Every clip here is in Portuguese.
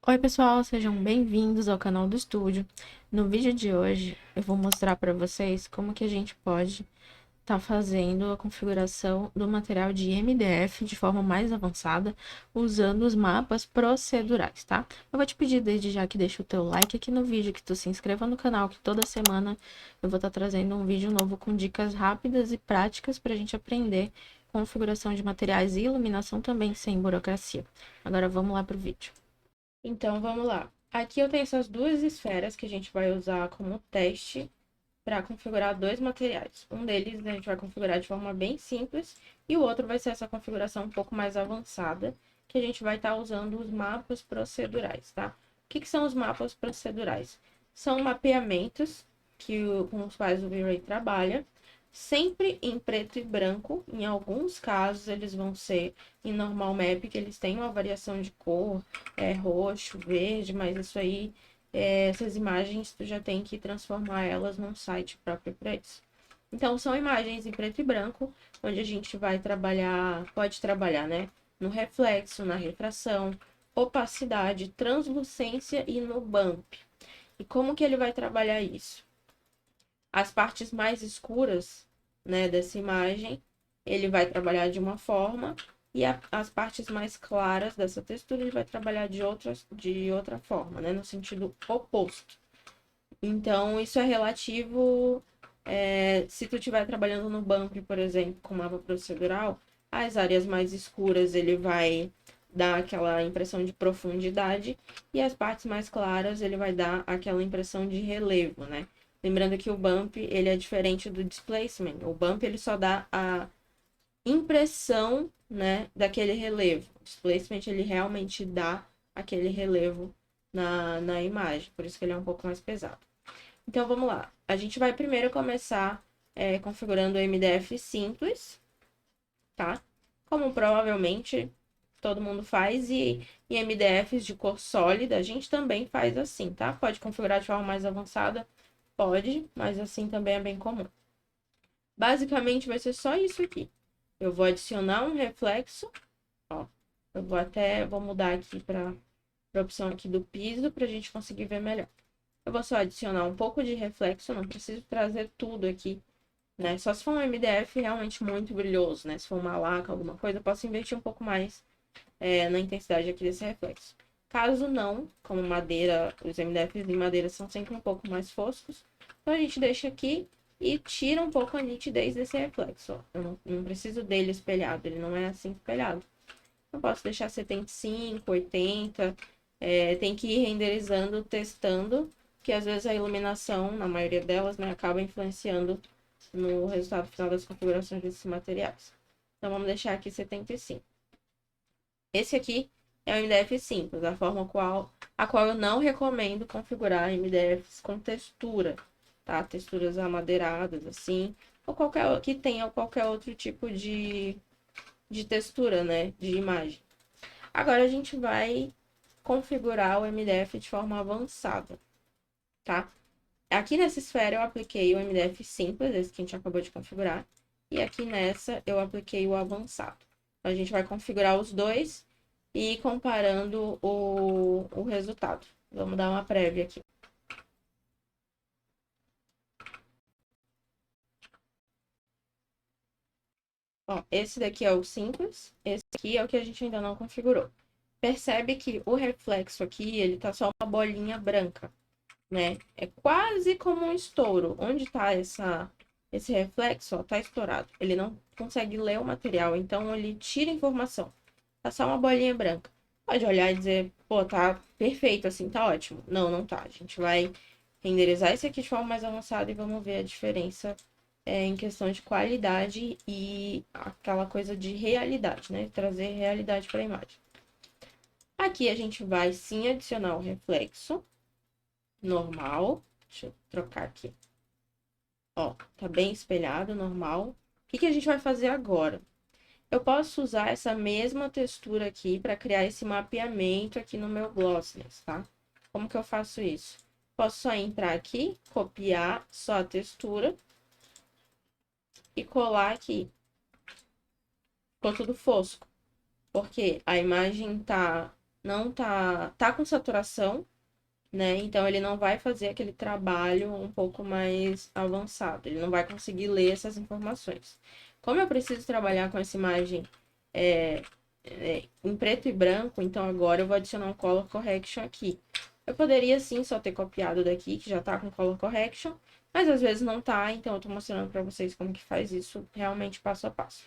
Oi, pessoal, sejam bem-vindos ao canal do estúdio. No vídeo de hoje, eu vou mostrar para vocês como que a gente pode estar fazendo a configuração do material de MDF de forma mais avançada, usando os mapas procedurais, tá? Eu vou te pedir desde já que deixe o teu like aqui no vídeo, que tu se inscreva no canal, que toda semana eu vou estar trazendo um vídeo novo com dicas rápidas e práticas para a gente aprender configuração de materiais e iluminação também sem burocracia. Agora vamos lá pro vídeo. Então, vamos lá. Aqui eu tenho essas duas esferas que a gente vai usar como teste para configurar dois materiais. Um deles a gente vai configurar de forma bem simples e o outro vai ser essa configuração um pouco mais avançada, que a gente vai estar usando os mapas procedurais, tá? O que são os mapas procedurais? São mapeamentos com os quais o V-Ray trabalha, sempre em preto e branco. Em alguns casos, eles vão ser em normal map, que eles têm uma variação de cor, roxo, verde, mas isso aí, essas imagens, tu já tem que transformar elas num site próprio para isso. Então, são imagens em preto e branco, onde a gente vai trabalhar, pode trabalhar, né? No reflexo, na refração, opacidade, translucência e no bump. E como que ele vai trabalhar isso? As partes mais escuras, né, dessa imagem, ele vai trabalhar de uma forma, e as partes mais claras dessa textura ele vai trabalhar de outra forma, né, no sentido oposto. Então, isso é relativo, se tu estiver trabalhando no bump, por exemplo, com mapa procedural, as áreas mais escuras ele vai dar aquela impressão de profundidade, e as partes mais claras ele vai dar aquela impressão de relevo, né? Lembrando que o bump, ele é diferente do displacement. O bump, ele só dá a impressão, né, daquele relevo. O displacement, ele realmente dá aquele relevo na imagem. Por isso que ele é um pouco mais pesado. Então, vamos lá. A gente vai primeiro começar configurando o MDF simples, tá? Como provavelmente todo mundo faz. E em MDFs de cor sólida, a gente também faz assim, tá? Pode configurar de forma mais avançada. Pode, mas assim também é bem comum. Basicamente vai ser só isso aqui. Eu vou adicionar um reflexo, ó. Vou mudar aqui para a opção aqui do piso para a gente conseguir ver melhor. Eu vou só adicionar um pouco de reflexo, não preciso trazer tudo aqui, né? Só se for um MDF realmente muito brilhoso, né? Se for uma laca, alguma coisa, eu posso investir um pouco mais na intensidade aqui desse reflexo. Caso não, como madeira, os MDFs de madeira são sempre um pouco mais foscos, então a gente deixa aqui e tira um pouco a nitidez desse reflexo. Ó. Eu não preciso dele espelhado, ele não é assim espelhado. Eu posso deixar 75, 80, tem que ir renderizando, testando, que às vezes a iluminação, na maioria delas, né, acaba influenciando no resultado final das configurações desses materiais. Então vamos deixar aqui 75. Esse aqui é o MDF simples, a qual eu não recomendo configurar MDFs com textura, tá? Texturas amadeiradas, assim, ou que tenha qualquer outro tipo de textura, né? De imagem. Agora a gente vai configurar o MDF de forma avançada, tá? Aqui nessa esfera eu apliquei o MDF simples, esse que a gente acabou de configurar, e aqui nessa eu apliquei o avançado. Então, a gente vai configurar os dois e ir comparando o resultado. Vamos dar uma prévia aqui. Ó, esse daqui é o simples, esse aqui é o que a gente ainda não configurou. Percebe que o reflexo aqui, ele tá só uma bolinha branca, né? É quase como um estouro. Onde tá esse reflexo, ó, tá estourado. Ele não consegue ler o material, então ele tira informação. Tá só uma bolinha branca. Pode olhar e dizer, pô, tá perfeito assim, tá ótimo. Não, não tá. A gente vai renderizar esse aqui de forma mais avançada e vamos ver a diferença em questão de qualidade e aquela coisa de realidade, né? Trazer realidade para a imagem. Aqui a gente vai sim adicionar o reflexo normal. Deixa eu trocar aqui. Ó, tá bem espelhado, normal. O que a gente vai fazer agora? Eu posso usar essa mesma textura aqui para criar esse mapeamento aqui no meu Glossless, tá? Como que eu faço isso? Posso só entrar aqui, copiar só a textura e colar aqui. Ficou tudo fosco, porque a imagem tá não tá com saturação, né? Então ele não vai fazer aquele trabalho um pouco mais avançado, ele não vai conseguir ler essas informações. Como eu preciso trabalhar com essa imagem é, em preto e branco, então agora eu vou adicionar um color correction aqui. Eu poderia sim só ter copiado daqui, que já tá com color correction, mas às vezes não tá, então eu tô mostrando para vocês como que faz isso realmente passo a passo.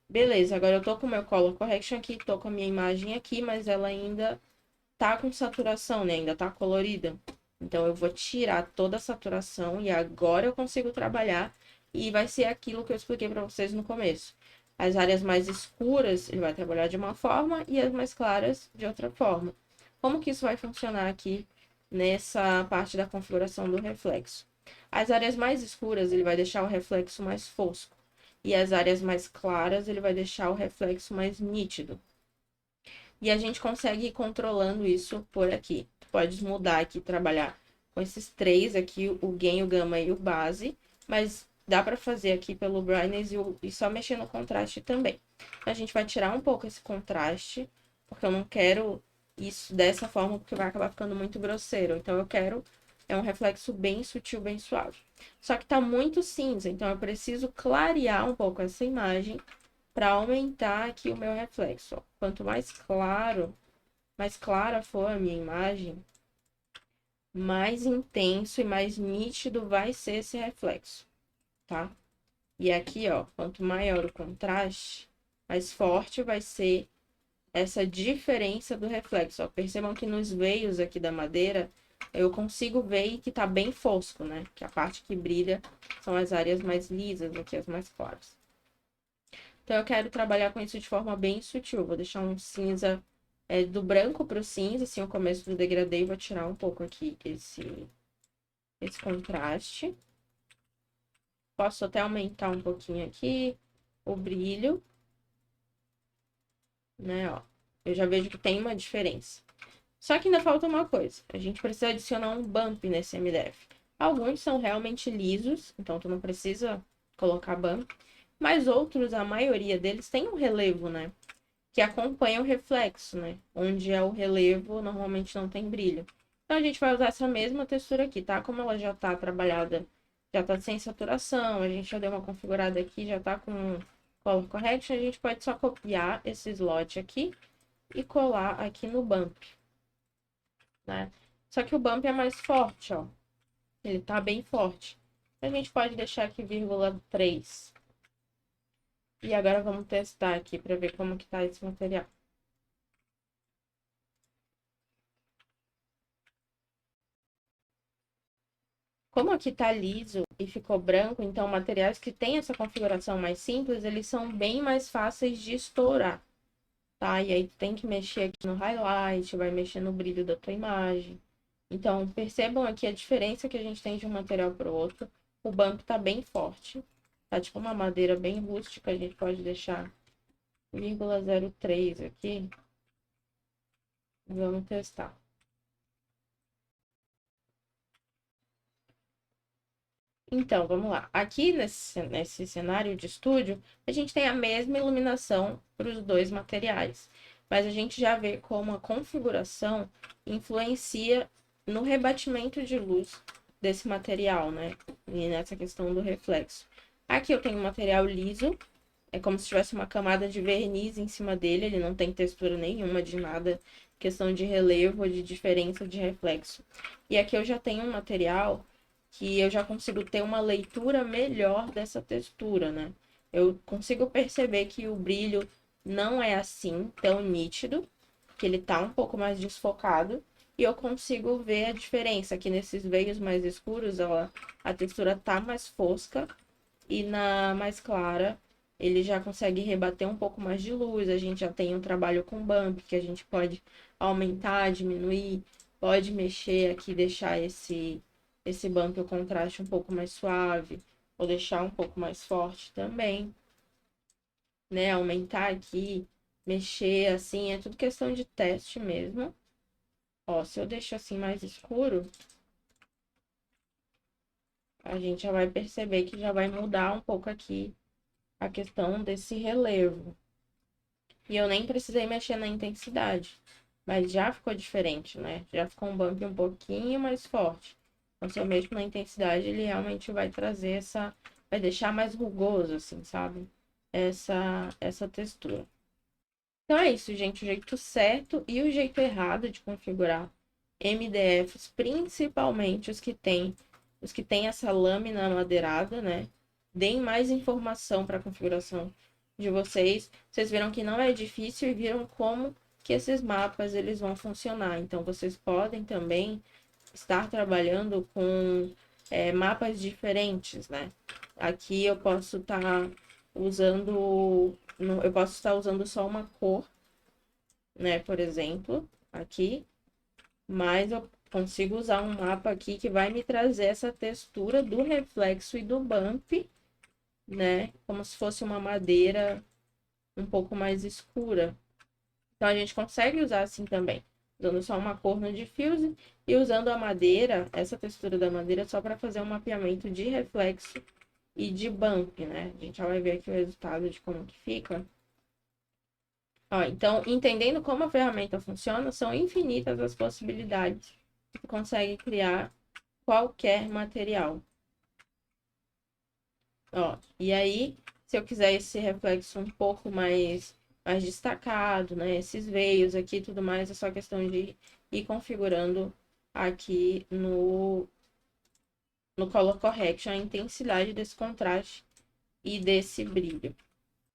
Beleza, agora eu tô com o meu color correction aqui, tô com a minha imagem aqui, mas ela ainda tá com saturação, né? Ainda tá colorida. Então eu vou tirar toda a saturação e agora eu consigo trabalhar e vai ser aquilo que eu expliquei para vocês no começo. As áreas mais escuras ele vai trabalhar de uma forma e as mais claras de outra forma. Como que isso vai funcionar aqui nessa parte da configuração do reflexo? As áreas mais escuras ele vai deixar o reflexo mais fosco e as áreas mais claras ele vai deixar o reflexo mais nítido. E a gente consegue ir controlando isso por aqui. Tu pode mudar aqui, trabalhar com esses três aqui, o gain, o gama e o base, mas dá para fazer aqui pelo brightness e só mexer no contraste também. A gente vai tirar um pouco esse contraste, porque eu não quero isso dessa forma, porque vai acabar ficando muito grosseiro. Então eu quero um reflexo bem sutil, bem suave. Só que tá muito cinza, então eu preciso clarear um pouco essa imagem para aumentar aqui o meu reflexo. Ó. Quanto mais clara for a minha imagem, mais intenso e mais nítido vai ser esse reflexo, tá? E aqui, ó, quanto maior o contraste, mais forte vai ser essa diferença do reflexo. Ó. Percebam que nos veios aqui da madeira, eu consigo ver que tá bem fosco, né? Que a parte que brilha são as áreas mais lisas aqui, as mais claras. Então, eu quero trabalhar com isso de forma bem sutil. Vou deixar um cinza do branco para o cinza, assim, o começo do degradê. Vou tirar um pouco aqui esse contraste. Posso até aumentar um pouquinho aqui o brilho, né, ó. Eu já vejo que tem uma diferença. Só que ainda falta uma coisa. A gente precisa adicionar um bump nesse MDF. Alguns são realmente lisos, então tu não precisa colocar bump. Mas outros, a maioria deles, tem um relevo, né? Que acompanha o reflexo, né? Onde é o relevo, normalmente não tem brilho. Então, a gente vai usar essa mesma textura aqui, tá? Como ela já tá trabalhada, já tá sem saturação, a gente já deu uma configurada aqui, já tá com color correction, a gente pode só copiar esse slot aqui e colar aqui no bump, né? Só que o bump é mais forte, ó. Ele tá bem forte. A gente pode deixar aqui 0,3. E agora vamos testar aqui para ver como que tá esse material. Como aqui tá liso e ficou branco, então materiais que têm essa configuração mais simples, eles são bem mais fáceis de estourar, tá? E aí tu tem que mexer aqui no highlight, vai mexer no brilho da tua imagem. Então, percebam aqui a diferença que a gente tem de um material para o outro. O bump tá bem forte, tá tipo uma madeira bem rústica, a gente pode deixar 0,03 aqui. Vamos testar. Então, vamos lá. Aqui nesse cenário de estúdio, a gente tem a mesma iluminação para os dois materiais. Mas a gente já vê como a configuração influencia no rebatimento de luz desse material, né? E nessa questão do reflexo. Aqui eu tenho um material liso, é como se tivesse uma camada de verniz em cima dele, ele não tem textura nenhuma de nada, questão de relevo, de diferença de reflexo. E aqui eu já tenho um material que eu já consigo ter uma leitura melhor dessa textura, né? Eu consigo perceber que o brilho não é assim tão nítido, que ele tá um pouco mais desfocado, e eu consigo ver a diferença aqui nesses veios mais escuros, a textura tá mais fosca, e na mais clara ele já consegue rebater um pouco mais de luz. A gente já tem um trabalho com bump, que a gente pode aumentar, diminuir, pode mexer aqui, deixar esse bump, o contraste um pouco mais suave, ou deixar um pouco mais forte também, né? Aumentar aqui, mexer assim, é tudo questão de teste mesmo. Ó, se eu deixo assim mais escuro, a gente já vai perceber que já vai mudar um pouco aqui a questão desse relevo. E eu nem precisei mexer na intensidade. mas já ficou diferente, né? Já ficou um bump um pouquinho mais forte. Então, se eu mexo na intensidade, ele realmente vai trazer vai deixar mais rugoso, assim, sabe? Essa textura. Então é isso, gente. O jeito certo e o jeito errado de configurar MDFs, principalmente os que têm essa lâmina madeirada, né? Deem mais informação para a configuração de vocês. Vocês viram que não é difícil e viram como que esses mapas eles vão funcionar. Então vocês podem também estar trabalhando com mapas diferentes, né? Aqui eu posso estar usando, eu posso estar usando só uma cor, né? Por exemplo, aqui, mas eu consigo usar um mapa aqui que vai me trazer essa textura do reflexo e do bump, né? Como se fosse uma madeira um pouco mais escura. Então a gente consegue usar assim também, usando só uma cor no diffuse e usando a madeira, essa textura da madeira, só para fazer um mapeamento de reflexo e de bump, né? A gente já vai ver aqui o resultado de como que fica. Ó, então, entendendo como a ferramenta funciona, são infinitas as possibilidades que consegue criar qualquer material. Ó, e aí, se eu quiser esse reflexo um pouco mais destacado, né? Esses veios aqui e tudo mais, é só questão de ir configurando aqui no Color Correction a intensidade desse contraste e desse brilho.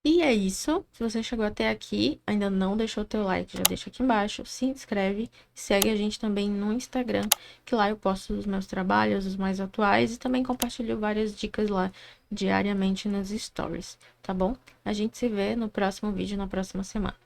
E é isso. Se você chegou até aqui, ainda não deixou o teu like, já deixa aqui embaixo, se inscreve, segue a gente também no Instagram, que lá eu posto os meus trabalhos, os mais atuais, e também compartilho várias dicas lá diariamente nas stories, tá bom? A gente se vê no próximo vídeo, na próxima semana.